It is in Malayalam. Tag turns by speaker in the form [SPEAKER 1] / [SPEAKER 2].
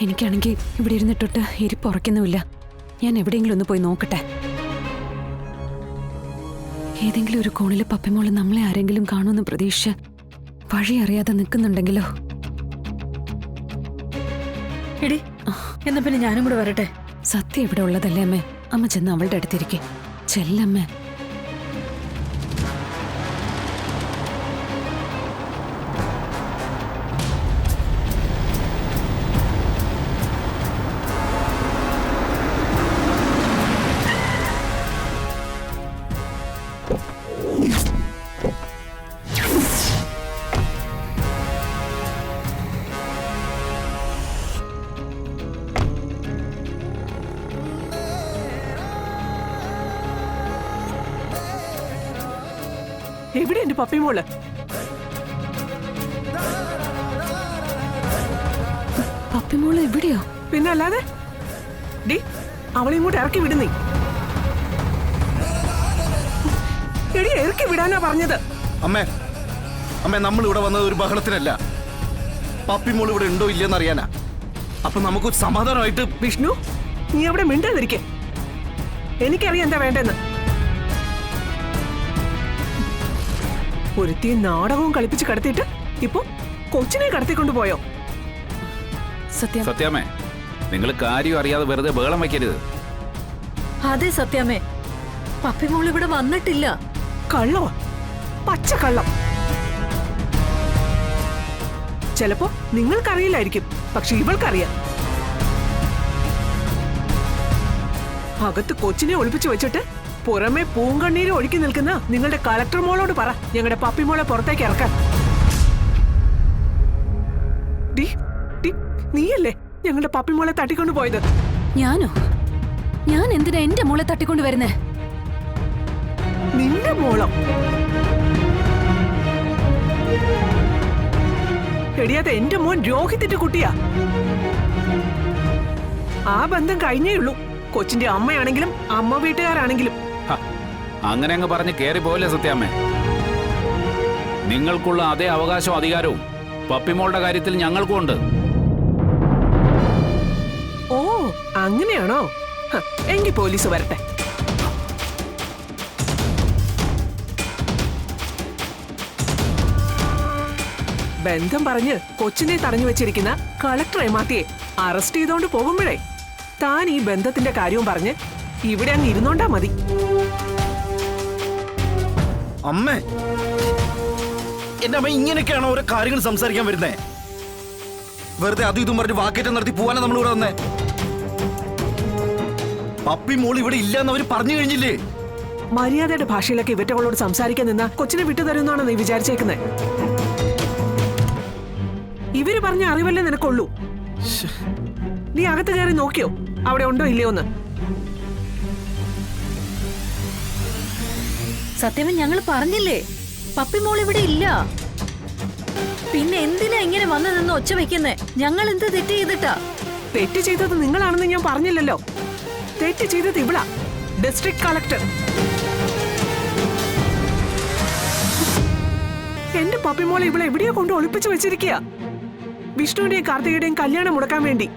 [SPEAKER 1] എനിക്കാണെങ്കിൽ ഇവിടെ ഇരുന്നിട്ടൊട്ട് ഇരിപ്പുറയ്ക്കുന്നുമില്ല. ഞാൻ എവിടെയെങ്കിലും ഒന്ന് പോയി നോക്കട്ടെ. ഏതെങ്കിലും ഒരു കോണില് പപ്പിമോള് നമ്മളെ ആരെങ്കിലും കാണുമെന്ന് പ്രതീക്ഷിച്ച് വഴി അറിയാതെ നിൽക്കുന്നുണ്ടെങ്കിലോ?
[SPEAKER 2] എടി, എന്നാ പിന്നെ ഞാനും കൂടെ വരട്ടെ.
[SPEAKER 1] സത്യം ഇവിടെ ഉള്ളതല്ലേ അമ്മേ? അമ്മ ചെന്ന് അവളുടെ അടുത്തിരിക്കെ. ചെല്ലമ്മേ.
[SPEAKER 3] എവിടെ എന്റെ പപ്പിമോള്?
[SPEAKER 1] പപ്പിമോള് എവിടെയോ?
[SPEAKER 3] പിന്നെ അല്ലാതെ ഡി, അവളെ ഇങ്ങോട്ട് ഇറക്കി വിടുന്നേ. എടി, ഇറക്കി വിടാനാ പറഞ്ഞത്.
[SPEAKER 4] അമ്മേ, അമ്മേ, നമ്മൾ ഇവിടെ വന്നത് ഒരു ബഹളത്തിനല്ല. പപ്പിമോൾ ഇവിടെ ഉണ്ടോ ഇല്ലെന്ന് അറിയാനാ. അപ്പൊ നമുക്കൊരു സമാധാനമായിട്ട്.
[SPEAKER 3] വിഷ്ണു, നീ അവിടെ മിണ്ടാതിരിക്കെ. എനിക്കറിയാം എന്താ വേണ്ടെന്ന്. ഒരുത്തി നാടകവും കളിപ്പിച്ച് കടത്തിയിട്ട് ഇപ്പൊ കൊച്ചിനെ കടത്തിക്കൊണ്ട് പോയോ?
[SPEAKER 5] സത്യാമ്മേ, നിങ്ങൾ കാര്യം അറിയാതെ വെറുതെ ബഹളം വയ്ക്കരുത്.
[SPEAKER 2] അതെ സത്യാമ്മേ, പപ്പിമോൾ ഇവിടെ വന്നിട്ടില്ല.
[SPEAKER 3] കള്ളോ? പച്ച കള്ളം. ചിലപ്പോ നിങ്ങൾക്കറിയില്ലായിരിക്കും, പക്ഷെ ഇവൾക്കറിയാം. അകത്ത് കൊച്ചിനെ ഒളിപ്പിച്ചു വെച്ചിട്ട് പുറമെ പൂങ്കണ്ണീര് ഒഴുക്കി നിൽക്കുന്ന നിങ്ങളുടെ കളക്ടർ മോളോട് പറ ഞങ്ങളുടെ പപ്പിമോളെ പുറത്തേക്ക് ഇറക്കാൻ. നീയല്ലേ ഞങ്ങളുടെ പപ്പിമോളെ തട്ടിക്കൊണ്ടു പോയത്?
[SPEAKER 1] ഞാനോ? ഞാൻ എന്തിനാ എന്റെ മോളെ തട്ടിക്കൊണ്ട് വരുന്നേ?
[SPEAKER 3] നിന്റെ മോളോ? എടിയാതെ എന്റെ മോൻ രോഹിത്തിന്റെ കുട്ടിയാ. ആ ബന്ധം കഴിഞ്ഞേ ഉള്ളൂ. കൊച്ചിന്റെ അമ്മയാണെങ്കിലും അമ്മ വീട്ടുകാരാണെങ്കിലും.
[SPEAKER 5] അങ്ങനെ അങ്ങ് പറഞ്ഞ് കേറി പോയില്ലേ സത്യാമ്മേ. നിങ്ങൾക്കുള്ള അതേ അവകാശവും അധികാരവും പപ്പിമോളുടെ കാര്യത്തിൽ ഞങ്ങൾക്കും ഉണ്ട്.
[SPEAKER 3] ഓ, അങ്ങനെയാണോ? എങ്കിൽ പോലീസ് വരട്ടെ. ബന്ധം പറഞ്ഞ് കൊച്ചിനെ തടഞ്ഞു വെച്ചിരിക്കുന്ന കളക്ടർ എമാത്തിയെ അറസ്റ്റ് ചെയ്തോണ്ട് പോകുമ്പോഴേ താൻ ഈ ബന്ധത്തിന്റെ കാര്യവും പറഞ്ഞ് ഇവിടെ അങ്ങ് ഇരുന്നോണ്ടാ മതി.
[SPEAKER 4] അമ്മേ, എന്റെ അമ്മ ഇങ്ങനെയൊക്കെയാണോ ഓരോ കാര്യങ്ങൾ സംസാരിക്കാൻ വരുന്നേ? വെറുതെ അതും ഇതും പറഞ്ഞ് വാക്കേറ്റം നടത്തി പോവാനാ നമ്മൾ ഇവിടെ വന്നേ. പപ്പി മോൾ ഇവിടെ ഇല്ലെന്ന് അവര് പറഞ്ഞു കഴിഞ്ഞില്ലേ?
[SPEAKER 3] മര്യാദയുടെ ഭാഷയിലൊക്കെ ഇവറ്റകളോട് സംസാരിക്കാൻ നിന്നാ കൊച്ചിനെ വിട്ടുതരുന്നാണോ നീ വിചാരിച്ചേക്കുന്നേ? ഇവര് പറഞ്ഞ അറിവല്ലേ നിനക്കുള്ളൂ. നീ അകത്ത് കയറി നോക്കിയോ അവിടെ ഉണ്ടോ ഇല്ലയോന്ന്?
[SPEAKER 2] സത്യമേ, ഞങ്ങൾ പറഞ്ഞില്ലേ പപ്പിമോൾ ഇവിടെ ഇല്ല. പിന്നെ എന്തിനാ ഇങ്ങനെ വന്നു നിന്ന് ഒച്ച വെക്കുന്നേ? ഞങ്ങൾ എന്ത് തെറ്റ് ചെയ്തിട്ടാ?
[SPEAKER 3] തെറ്റ് ചെയ്തത് നിങ്ങളാണെന്ന് ഞാൻ പറഞ്ഞില്ലല്ലോ. തെറ്റ് ചെയ്തത് ഇവിടാ, ഡിസ്ട്രിക്ട് കളക്ടർ. എന്റെ പപ്പിമോളെ ഇവിടെ എവിടെയോ കൊണ്ട് ഒളിപ്പിച്ചു വെച്ചിരിക്കുക. വിഷ്ണുവിന്റെയും കാർത്തികയുടെയും കല്യാണം മുടക്കാൻ വേണ്ടി.